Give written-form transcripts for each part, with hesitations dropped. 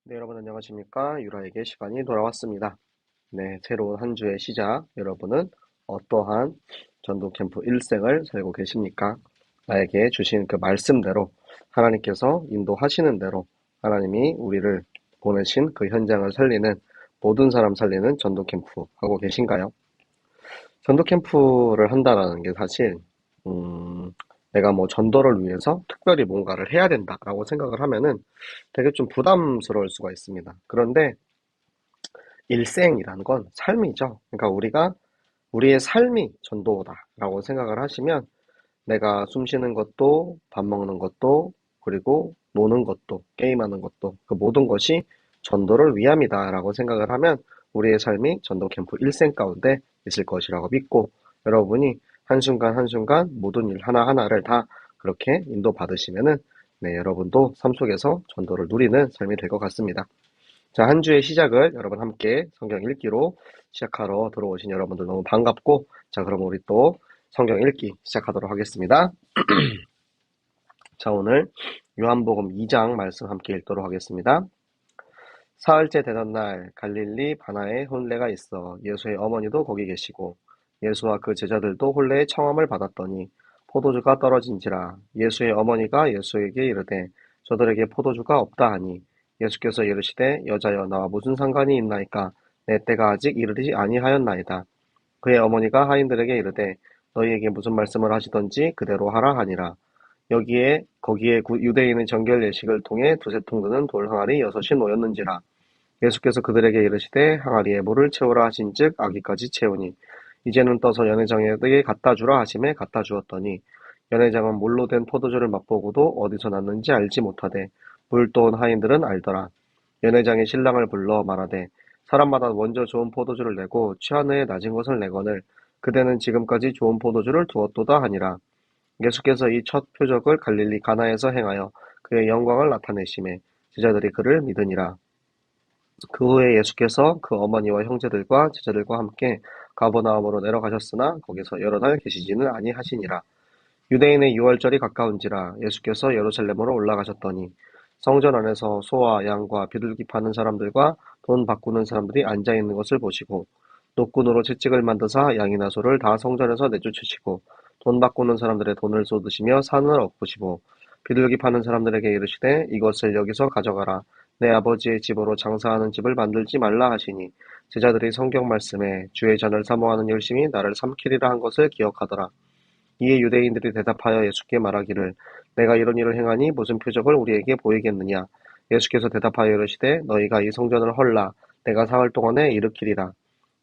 네, 여러분 안녕하십니까? 유라에게 시간이 돌아왔습니다. 네, 새로운 한 주의 시작. 여러분은 어떠한 전도 캠프 일생을 살고 계십니까? 나에게 주신 그 말씀대로 하나님께서 인도하시는 대로 하나님이 우리를 보내신 그 현장을 살리는 모든 사람 살리는 전도 캠프 하고 계신가요? 전도 캠프를 한다라는 게 사실 내가 뭐 전도를 위해서 특별히 뭔가를 해야 된다라고 생각을 하면은 되게 좀 부담스러울 수가 있습니다. 그런데 일생이라는 건 삶이죠. 그러니까 우리가 우리의 삶이 전도다라고 생각을 하시면 내가 숨 쉬는 것도 밥 먹는 것도 그리고 노는 것도 게임하는 것도 그 모든 것이 전도를 위함이다라고 생각을 하면 우리의 삶이 전도 캠프 일생 가운데 있을 것이라고 믿고 여러분이 한순간 한순간 모든 일 하나하나를 다 그렇게 인도받으시면은 네, 여러분도 삶 속에서 전도를 누리는 삶이 될 것 같습니다. 자, 한 주의 시작을 여러분 함께 성경 읽기로 시작하러 들어오신 여러분들 너무 반갑고, 자, 그럼 우리 또 성경 읽기 시작하도록 하겠습니다. 자, 오늘 요한복음 2장 말씀 함께 읽도록 하겠습니다. 사흘째 되던 날 갈릴리 바나에 혼례가 있어 예수의 어머니도 거기 계시고 예수와 그 제자들도 혼례의 청함을 받았더니 포도주가 떨어진지라 예수의 어머니가 예수에게 이르되 저들에게 포도주가 없다 하니 예수께서 이르시되 여자여 나와 무슨 상관이 있나이까 내 때가 아직 이르지 아니하였나이다. 그의 어머니가 하인들에게 이르되 너희에게 무슨 말씀을 하시던지 그대로 하라 하니라. 여기에 거기에 유대인의 정결 예식을 통해 두세 통 드는 돌 항아리 여섯이 놓였는지라. 예수께서 그들에게 이르시되 항아리에 물을 채우라 하신즉 아기까지 채우니 이제는 떠서 연회장에게 갖다 주라 하심에 갖다 주었더니 연회장은 물로 된 포도주를 맛보고도 어디서 났는지 알지 못하되 물 떠온 하인들은 알더라. 연회장이 신랑을 불러 말하되 사람마다 먼저 좋은 포도주를 내고 취한 후에 낮은 것을 내거늘 그대는 지금까지 좋은 포도주를 두었도다 하니라. 예수께서 이 첫 표적을 갈릴리 가나에서 행하여 그의 영광을 나타내심에 제자들이 그를 믿으니라. 그 후에 예수께서 그 어머니와 형제들과 제자들과 함께 가버나움으로 내려가셨으나 거기서 여러 달 계시지는 아니하시니라. 유대인의 유월절이 가까운지라 예수께서 예루살렘으로 올라가셨더니 성전 안에서 소와 양과 비둘기 파는 사람들과 돈 바꾸는 사람들이 앉아 있는 것을 보시고 노끈으로 채찍을 만드사 양이나 소를 다 성전에서 내쫓으시고 돈 바꾸는 사람들의 돈을 쏟으시며 산을 엎으시고 비둘기 파는 사람들에게 이르시되 이것을 여기서 가져가라. 내 아버지의 집으로 장사하는 집을 만들지 말라 하시니 제자들이 성경 말씀에 주의 전을 사모하는 열심히 나를 삼키리라 한 것을 기억하더라. 이에 유대인들이 대답하여 예수께 말하기를 내가 이런 일을 행하니 무슨 표적을 우리에게 보이겠느냐. 예수께서 대답하여 이르시되 너희가 이 성전을 헐라 내가 사흘 동안에 일으키리라.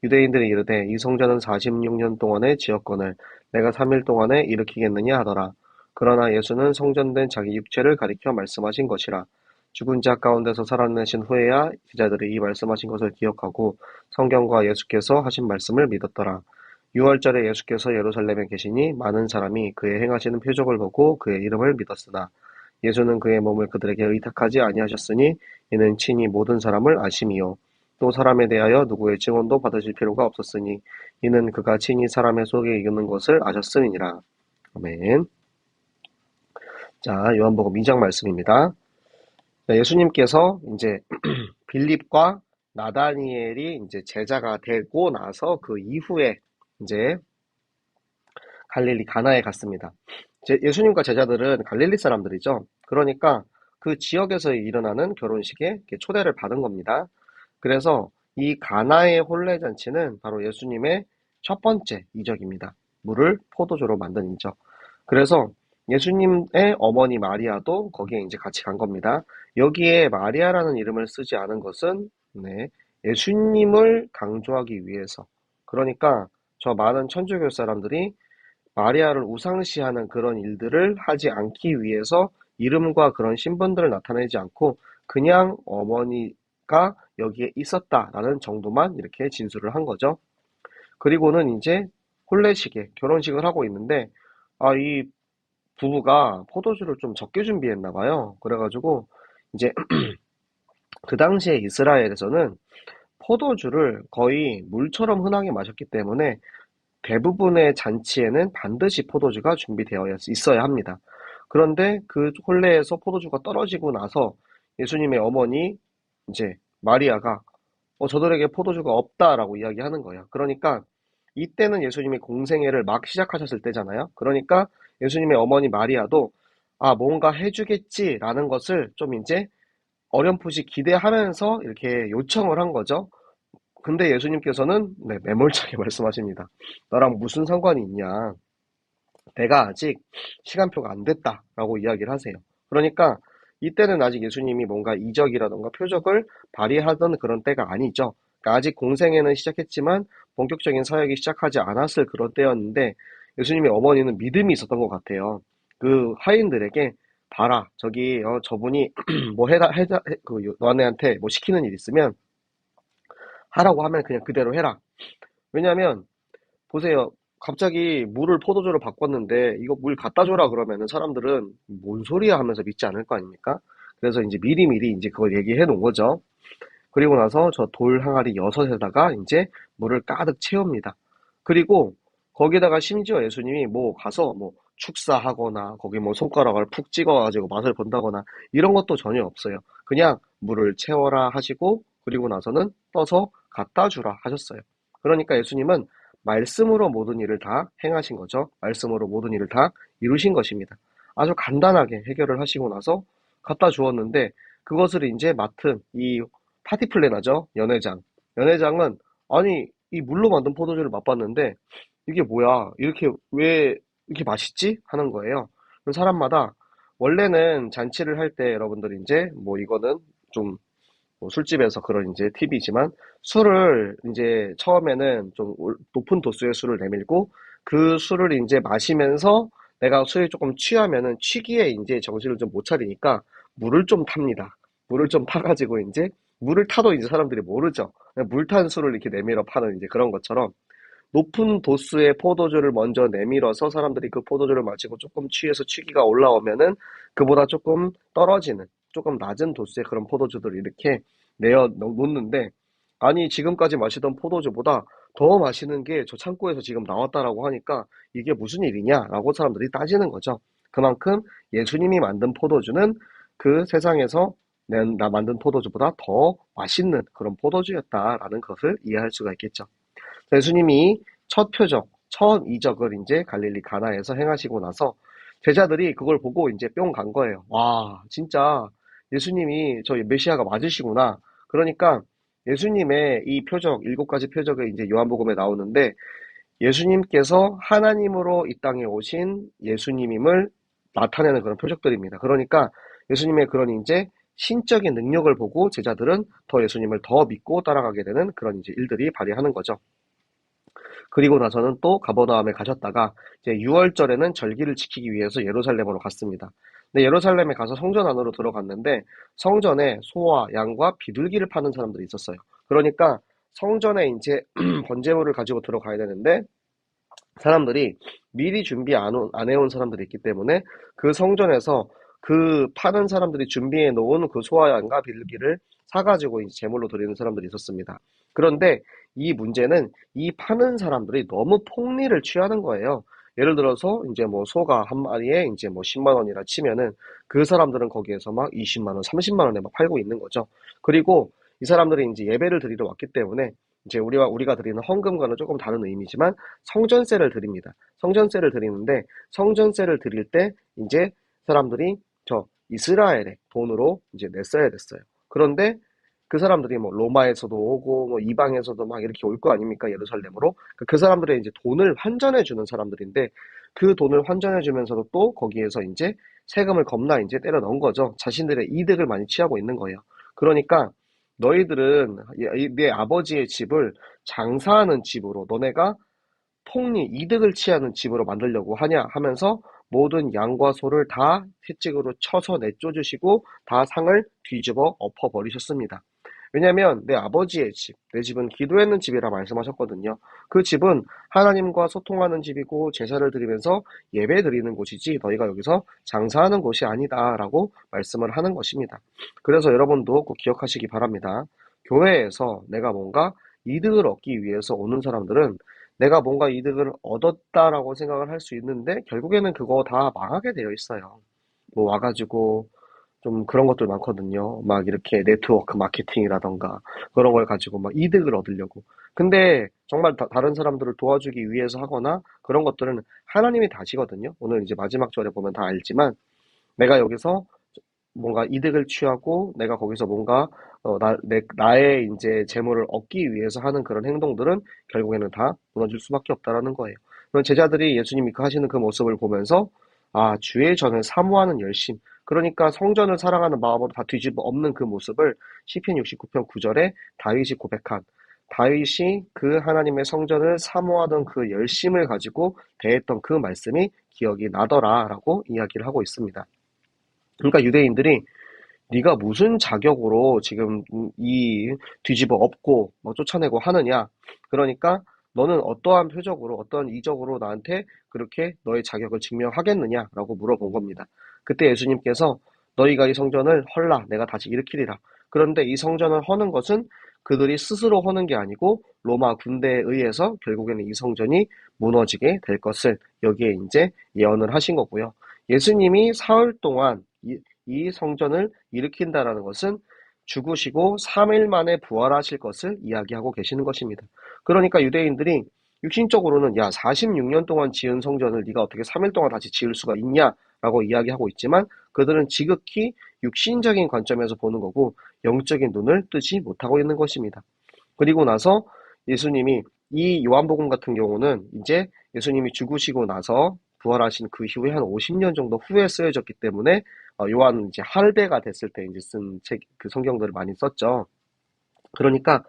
유대인들이 이르되 이 성전은 46년 동안에 지었거늘 내가 3일 동안에 일으키겠느냐 하더라. 그러나 예수는 성전된 자기 육체를 가리켜 말씀하신 것이라. 죽은 자 가운데서 살아내신 후에야 제자들이 이 말씀하신 것을 기억하고 성경과 예수께서 하신 말씀을 믿었더라. 유월절에 예수께서 예루살렘에 계시니 많은 사람이 그의 행하시는 표적을 보고 그의 이름을 믿었으나 예수는 그의 몸을 그들에게 의탁하지 아니하셨으니 이는 친히 모든 사람을 아심이요 또 사람에 대하여 누구의 증언도 받으실 필요가 없었으니 이는 그가 친히 사람의 속에 이기는 것을 아셨음이니라. 아멘. 자, 요한복음 2장 말씀입니다. 예수님께서 이제 빌립과 나다니엘이 이제 제자가 되고 나서 그 이후에 이제 갈릴리 가나에 갔습니다. 예수님과 제자들은 갈릴리 사람들이죠. 그러니까 그 지역에서 일어나는 결혼식에 초대를 받은 겁니다. 그래서 이 가나의 혼례잔치는 바로 예수님의 첫 번째 이적입니다. 물을 포도주로 만든 이적. 그래서 예수님의 어머니 마리아도 거기에 이제 같이 간 겁니다. 여기에 마리아라는 이름을 쓰지 않은 것은 네, 예수님을 강조하기 위해서. 그러니까 저 많은 천주교 사람들이 마리아를 우상시하는 그런 일들을 하지 않기 위해서 이름과 그런 신분들을 나타내지 않고 그냥 어머니가 여기에 있었다라는 정도만 이렇게 진술을 한 거죠. 그리고는 이제 혼례식에 결혼식을 하고 있는데 이 부부가 포도주를 좀 적게 준비했나 봐요. 그래가지고 이제 그 당시에 이스라엘에서는 포도주를 거의 물처럼 흔하게 마셨기 때문에 대부분의 잔치에는 반드시 포도주가 준비되어 있어야 합니다. 그런데 그 혼례에서 포도주가 떨어지고 나서 예수님의 어머니 이제 마리아가 저들에게 포도주가 없다라고 이야기하는 거예요. 그러니까 이때는 예수님이 공생애를 막 시작하셨을 때잖아요. 그러니까 예수님의 어머니 마리아도 뭔가 해주겠지라는 것을 좀 이제 어렴풋이 기대하면서 이렇게 요청을 한 거죠. 근데 예수님께서는 네, 매몰차게 말씀하십니다. 너랑 무슨 상관이 있냐? 내가 아직 시간표가 안 됐다라고 이야기를 하세요. 그러니까 이때는 아직 예수님이 뭔가 이적이라던가 표적을 발휘하던 그런 때가 아니죠. 그러니까 아직 공생애는 시작했지만 본격적인 사역이 시작하지 않았을 그런 때였는데 예수님의 어머니는 믿음이 있었던 것 같아요. 그 하인들에게 봐라, 저기 저분이 뭐 너네한테 뭐 시키는 일 있으면 하라고 하면 그냥 그대로 해라. 왜냐하면 보세요. 갑자기 물을 포도주로 바꿨는데 이거 물 갖다 줘라 그러면은 사람들은 뭔 소리야 하면서 믿지 않을 거 아닙니까? 그래서 이제 미리미리 이제 그걸 얘기해 놓은 거죠. 그리고 나서 저 돌 항아리 6에다가 이제 물을 가득 채웁니다. 그리고 거기다가 심지어 예수님이 뭐 가서 뭐 축사하거나 거기 뭐 손가락을 푹 찍어가지고 맛을 본다거나 이런 것도 전혀 없어요. 그냥 물을 채워라 하시고 그리고 나서는 떠서 갖다 주라 하셨어요. 그러니까 예수님은 말씀으로 모든 일을 다 행하신 거죠. 말씀으로 모든 일을 다 이루신 것입니다. 아주 간단하게 해결을 하시고 나서 갖다 주었는데 그것을 이제 맡은 이 파티 플래너죠. 연회장. 연회장은 아니 이 물로 만든 포도주를 맛봤는데 이게 뭐야? 이렇게 왜 이렇게 맛있지? 하는 거예요. 그래서 사람마다 원래는 잔치를 할 때 여러분들이 이제 뭐 이거는 좀뭐 술집에서 그런 이제 팁이지만 술을 이제 처음에는 좀 높은 도수의 술을 내밀고 그 술을 이제 마시면서 내가 술이 조금 취하면은 취기에 이제 정신을 좀 못 차리니까 물을 좀 탑니다. 물을 좀 타가지고 이제 물을 타도 이제 사람들이 모르죠. 물 탄 술을 이렇게 내밀어 파는 이제 그런 것처럼 높은 도수의 포도주를 먼저 내밀어서 사람들이 그 포도주를 마시고 조금 취해서 취기가 올라오면은 그보다 조금 떨어지는 조금 낮은 도수의 그런 포도주들을 이렇게 내어 놓는데 아니 지금까지 마시던 포도주보다 더 마시는 게 저 창고에서 지금 나왔다라고 하니까 이게 무슨 일이냐라고 사람들이 따지는 거죠. 그만큼 예수님이 만든 포도주는 그 세상에서 만든 포도주보다 더 맛있는 그런 포도주였다라는 것을 이해할 수가 있겠죠. 예수님이 첫 표적, 첫 이적을 이제 갈릴리 가나에서 행하시고 나서 제자들이 그걸 보고 이제 뿅 간 거예요. 와, 진짜 예수님이 저 메시아가 맞으시구나. 그러니까 예수님의 이 표적, 7가지 표적이 이제 요한복음에 나오는데 예수님께서 하나님으로 이 땅에 오신 예수님임을 나타내는 그런 표적들입니다. 그러니까 예수님의 그런 이제 신적인 능력을 보고 제자들은 더 예수님을 더 믿고 따라가게 되는 그런 이제 일들이 발휘하는 거죠. 그리고 나서는 또 가버나움에 가셨다가 이제 6월절에는 절기를 지키기 위해서 예루살렘으로 갔습니다. 근데 예루살렘에 가서 성전 안으로 들어갔는데 성전에 소와 양과 비둘기를 파는 사람들이 있었어요. 그러니까 성전에 이제 번제물을 가지고 들어가야 되는데 사람들이 미리 준비 안 해온 사람들이 있기 때문에 그 성전에서 그 파는 사람들이 준비해 놓은 그 소와 양과 비둘기를 사가지고 이제 제물로 드리는 사람들이 있었습니다. 그런데 이 문제는 이 파는 사람들이 너무 폭리를 취하는 거예요. 예를 들어서 이제 뭐 소가 한 마리에 이제 뭐 10만 원이라 치면은 그 사람들은 거기에서 막 20만 원, 30만 원에 막 팔고 있는 거죠. 그리고 이 사람들이 이제 예배를 드리러 왔기 때문에 이제 우리가 드리는 헌금과는 조금 다른 의미지만 성전세를 드립니다. 성전세를 드리는데 성전세를 드릴 때 이제 사람들이 저 이스라엘의 돈으로 이제 냈어야 됐어요. 그런데 그 사람들이 뭐 로마에서도 오고 뭐 이방에서도 막 이렇게 올 거 아닙니까? 예루살렘으로. 그 사람들의 이제 돈을 환전해 주는 사람들인데 그 돈을 환전해 주면서도 또 거기에서 이제 세금을 겁나 이제 때려 넣은 거죠. 자신들의 이득을 많이 취하고 있는 거예요. 그러니까 너희들은 내 아버지의 집을 장사하는 집으로 너네가 폭리, 이득을 취하는 집으로 만들려고 하냐 하면서 모든 양과 소를 다 채찍으로 쳐서 내쫓으시고 다 상을 뒤집어 엎어버리셨습니다. 왜냐하면 내 아버지의 집, 내 집은 기도했는 집이라 말씀하셨거든요. 그 집은 하나님과 소통하는 집이고 제사를 드리면서 예배 드리는 곳이지 너희가 여기서 장사하는 곳이 아니다라고 말씀을 하는 것입니다. 그래서 여러분도 꼭 기억하시기 바랍니다. 교회에서 내가 뭔가 이득을 얻기 위해서 오는 사람들은 내가 뭔가 이득을 얻었다라고 생각을 할 수 있는데 결국에는 그거 다 망하게 되어 있어요. 뭐 와가지고 좀 그런 것들 많거든요. 막 이렇게 네트워크 마케팅이라던가 그런 걸 가지고 막 이득을 얻으려고. 근데 정말 다른 사람들을 도와주기 위해서 하거나 그런 것들은 하나님이 다시거든요. 오늘 이제 마지막 절에 보면 다 알지만 내가 여기서 뭔가 이득을 취하고 내가 거기서 뭔가 나의 이제 재물을 얻기 위해서 하는 그런 행동들은 결국에는 다 무너질 수밖에 없다라는 거예요. 그럼 제자들이 예수님이 그 하시는 그 모습을 보면서 아, 주의 전을 사모하는 열심. 그러니까 성전을 사랑하는 마음으로 다 뒤집어 엎는 그 모습을 시편 69편 9절에 다윗이 고백한 다윗이 그 하나님의 성전을 사모하던 그 열심을 가지고 대했던 그 말씀이 기억이 나더라라고 이야기를 하고 있습니다. 그러니까 유대인들이 네가 무슨 자격으로 지금 이 뒤집어 엎고 뭐 쫓아내고 하느냐? 그러니까 너는 어떠한 표적으로 어떠한 이적으로 나한테 그렇게 너의 자격을 증명하겠느냐라고 물어본 겁니다. 그때 예수님께서 너희가 이 성전을 헐라 내가 다시 일으키리라. 그런데 이 성전을 허는 것은 그들이 스스로 허는 게 아니고 로마 군대에 의해서 결국에는 이 성전이 무너지게 될 것을 여기에 이제 예언을 하신 거고요. 예수님이 사흘 동안 이 성전을 일으킨다라는 것은 죽으시고 3일 만에 부활하실 것을 이야기하고 계시는 것입니다. 그러니까 유대인들이 육신적으로는 야 46년 동안 지은 성전을 네가 어떻게 3일 동안 다시 지을 수가 있냐라고 이야기하고 있지만 그들은 지극히 육신적인 관점에서 보는 거고 영적인 눈을 뜨지 못하고 있는 것입니다. 그리고 나서 예수님이 이 요한복음 같은 경우는 이제 예수님이 죽으시고 나서 부활하신 그 이후에 한 50년 정도 후에 쓰여졌기 때문에 요한은 이제 할배가 됐을 때 이제 쓴 책, 그 성경들을 많이 썼죠. 그러니까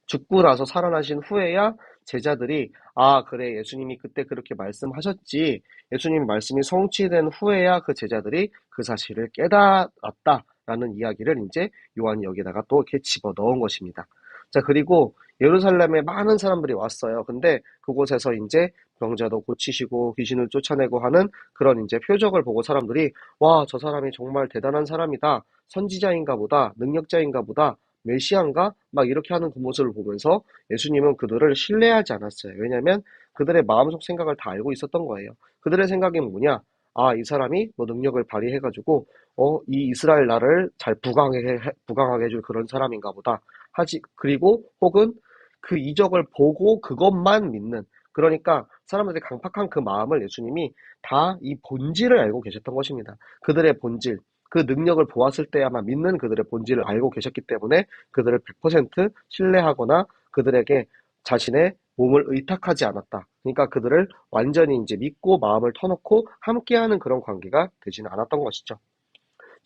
죽고 나서 살아나신 후에야 제자들이 아 그래 예수님이 그때 그렇게 말씀하셨지 예수님 말씀이 성취된 후에야 그 제자들이 그 사실을 깨달았다라는 이야기를 이제 요한이 여기다가 또 이렇게 집어 넣은 것입니다. 자 그리고 예루살렘에 많은 사람들이 왔어요. 근데 그곳에서 이제 병자도 고치시고 귀신을 쫓아내고 하는 그런 이제 표적을 보고 사람들이 와, 저 사람이 정말 대단한 사람이다. 선지자인가 보다. 능력자인가 보다. 메시아인가? 막 이렇게 하는 그 모습을 보면서 예수님은 그들을 신뢰하지 않았어요. 왜냐하면 그들의 마음속 생각을 다 알고 있었던 거예요. 그들의 생각이 뭐냐? 아, 이 사람이 뭐 능력을 발휘해가지고, 이 이스라엘 나라를 잘 부강하게 해줄 그런 사람인가 보다. 그리고 혹은 그 이적을 보고 그것만 믿는, 그러니까 사람들의 강팍한 그 마음을 예수님이 다 이 본질을 알고 계셨던 것입니다. 그들의 본질, 그 능력을 보았을 때야만 믿는 그들의 본질을 알고 계셨기 때문에 그들을 100% 신뢰하거나 그들에게 자신의 몸을 의탁하지 않았다. 그러니까 그들을 완전히 이제 믿고 마음을 터놓고 함께하는 그런 관계가 되지는 않았던 것이죠.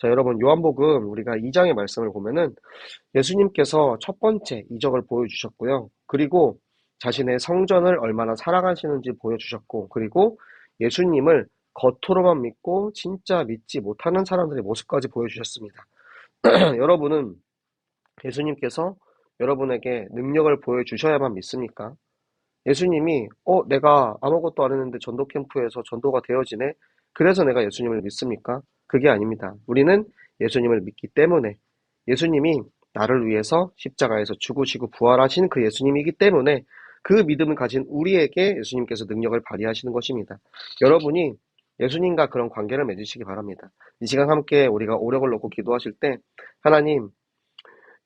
자, 여러분, 요한복음 우리가 2장의 말씀을 보면은 예수님께서 첫 번째 이적을 보여주셨고요. 그리고 자신의 성전을 얼마나 사랑하시는지 보여주셨고, 그리고 예수님을 겉으로만 믿고 진짜 믿지 못하는 사람들의 모습까지 보여주셨습니다. 여러분은 예수님께서 여러분에게 능력을 보여주셔야만 믿습니까? 예수님이 내가 아무것도 안 했는데 전도 캠프에서 전도가 되어지네? 그래서 내가 예수님을 믿습니까? 그게 아닙니다. 우리는 예수님을 믿기 때문에 예수님이 나를 위해서 십자가에서 죽으시고 부활하신 그 예수님이기 때문에 그 믿음을 가진 우리에게 예수님께서 능력을 발휘하시는 것입니다. 여러분이 예수님과 그런 관계를 맺으시기 바랍니다. 이 시간 함께 우리가 오력을 놓고 기도하실 때 하나님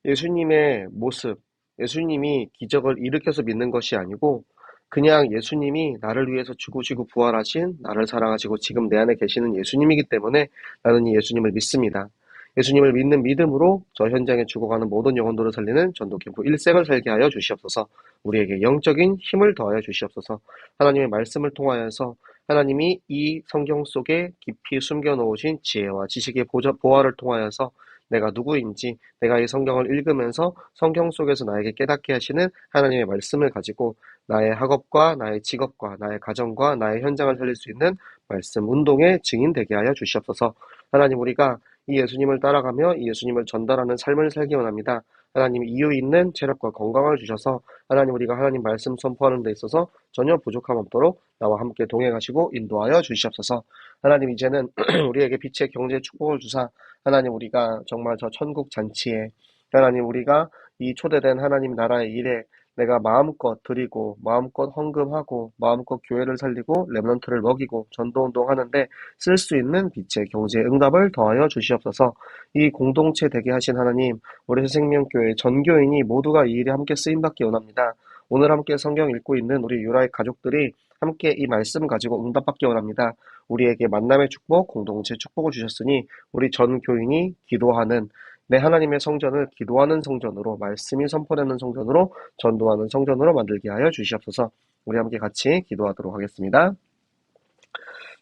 예수님의 모습, 예수님이 기적을 일으켜서 믿는 것이 아니고 그냥 예수님이 나를 위해서 죽으시고 부활하신 나를 사랑하시고 지금 내 안에 계시는 예수님이기 때문에 나는 이 예수님을 믿습니다. 예수님을 믿는 믿음으로 저 현장에 죽어가는 모든 영혼들을 살리는 전도캠프 일생을 살게 하여 주시옵소서. 우리에게 영적인 힘을 더하여 주시옵소서. 하나님의 말씀을 통하여서 하나님이 이 성경 속에 깊이 숨겨놓으신 지혜와 지식의 보화를 통하여서 내가 누구인지 내가 이 성경을 읽으면서 성경 속에서 나에게 깨닫게 하시는 하나님의 말씀을 가지고 나의 학업과 나의 직업과 나의 가정과 나의 현장을 살릴 수 있는 말씀 운동의 증인 되게 하여 주시옵소서. 하나님 우리가 이 예수님을 따라가며 이 예수님을 전달하는 삶을 살기 원합니다. 하나님 이유 있는 체력과 건강을 주셔서 하나님 우리가 하나님 말씀 선포하는 데 있어서 전혀 부족함 없도록 나와 함께 동행하시고 인도하여 주시옵소서. 하나님 이제는 우리에게 빛의 경제 축복을 주사 하나님 우리가 정말 저 천국 잔치에 하나님 우리가 이 초대된 하나님 나라의 일에 내가 마음껏 드리고 마음껏 헌금하고 마음껏 교회를 살리고 렘넌트를 먹이고 전도운동 하는데 쓸 수 있는 빛의 경제의 응답을 더하여 주시옵소서. 이 공동체 되게 하신 하나님, 우리 새생명교회 전교인이 모두가 이 일에 함께 쓰임받기 원합니다. 오늘 함께 성경 읽고 있는 우리 유라의 가족들이 함께 이 말씀 가지고 응답받기 원합니다. 우리에게 만남의 축복, 공동체 축복을 주셨으니 우리 전 교인이 기도하는 내 하나님의 성전을 기도하는 성전으로, 말씀이 선포되는 성전으로, 전도하는 성전으로 만들게 하여 주시옵소서. 우리 함께 같이 기도하도록 하겠습니다.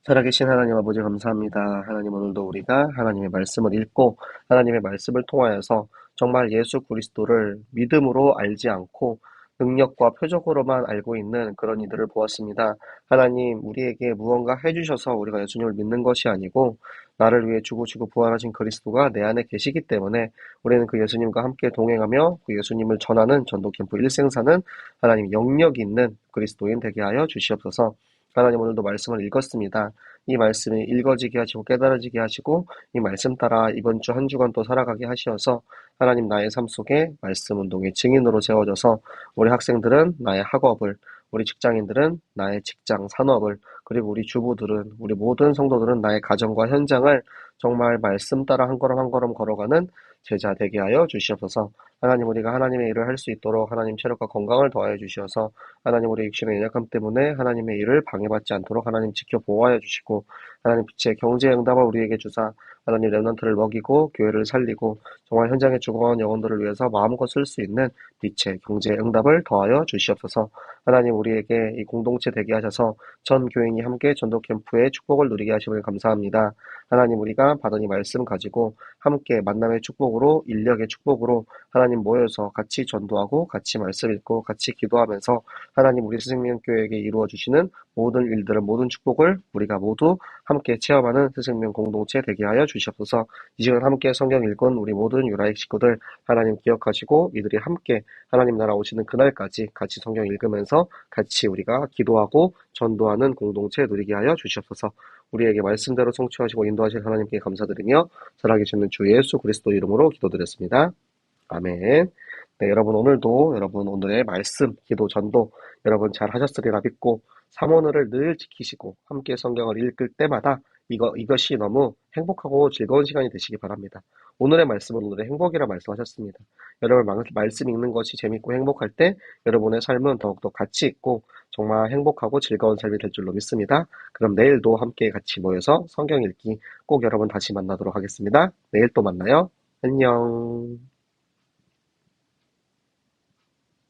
살아계신 하나님 아버지 감사합니다. 하나님, 오늘도 우리가 하나님의 말씀을 읽고 하나님의 말씀을 통하여서 정말 예수 그리스도를 믿음으로 알지 않고 능력과 표적으로만 알고 있는 그런 이들을 보았습니다. 하나님, 우리에게 무언가 해주셔서 우리가 예수님을 믿는 것이 아니고 나를 위해 죽으시고 부활하신 그리스도가 내 안에 계시기 때문에 우리는 그 예수님과 함께 동행하며 그 예수님을 전하는 전도 캠프 일생사는 하나님 영역 있는 그리스도인 되게 하여 주시옵소서. 하나님, 오늘도 말씀을 읽었습니다. 이 말씀이 읽어지게 하시고 깨달아지게 하시고 이 말씀 따라 이번 주 한 주간 또 살아가게 하시어서 하나님, 나의 삶 속에 말씀 운동의 증인으로 세워져서 우리 학생들은 나의 학업을, 우리 직장인들은 나의 직장 산업을, 그리고 우리 주부들은, 우리 모든 성도들은 나의 가정과 현장을 정말 말씀 따라 한 걸음 한 걸음 걸어가는 제자 되게 하여 주시옵소서. 하나님, 우리가 하나님의 일을 할 수 있도록 하나님 체력과 건강을 더하여 주시어서 하나님, 우리 육신의 연약함 때문에 하나님의 일을 방해받지 않도록 하나님 지켜 보호하여 주시고 하나님, 빛의 경제 응답을 우리에게 주사 하나님 렘넌트를 먹이고 교회를 살리고 정말 현장에 죽어가는 영혼들을 위해서 마음껏 쓸 수 있는 빛의 경제 응답을 더하여 주시옵소서. 하나님, 우리에게 이 공동체 되게 하셔서 전 교인이 함께 전도 캠프의 축복을 누리게 하심을 감사합니다. 하나님, 우리가 받은 이 말씀 가지고 함께 만남의 축복으로, 인력의 축복으로 하나님 모여서 같이 전도하고 같이 말씀 읽고 같이 기도하면서 하나님, 우리 새생명교회에게 이루어 주시는 모든 일들을, 모든 축복을 우리가 모두 함께 체험하는 새생명 공동체 되게 하여 주시옵소서. 이 시간 함께 성경 읽은 우리 모든 유라의 식구들 하나님 기억하시고 이들이 함께 하나님 나라 오시는 그날까지 같이 성경 읽으면서 같이 우리가 기도하고 전도하는 공동체 누리게 하여 주시옵소서. 우리에게 말씀대로 성취하시고 인도하실 하나님께 감사드리며 살아계시는 주 예수 그리스도 이름으로 기도드렸습니다. 아멘. 네, 여러분, 오늘도 여러분 오늘의 말씀, 기도, 전도 여러분 잘 하셨으리라 믿고 삼원어를 늘 지키시고 함께 성경을 읽을 때마다 이것이 너무 행복하고 즐거운 시간이 되시기 바랍니다. 오늘의 말씀은 오늘의 행복이라 말씀하셨습니다. 여러분, 말씀 읽는 것이 재밌고 행복할 때 여러분의 삶은 더욱더 가치 있고 정말 행복하고 즐거운 삶이 될 줄로 믿습니다. 그럼 내일도 함께 같이 모여서 성경 읽기 꼭 여러분 다시 만나도록 하겠습니다. 내일 또 만나요. 안녕.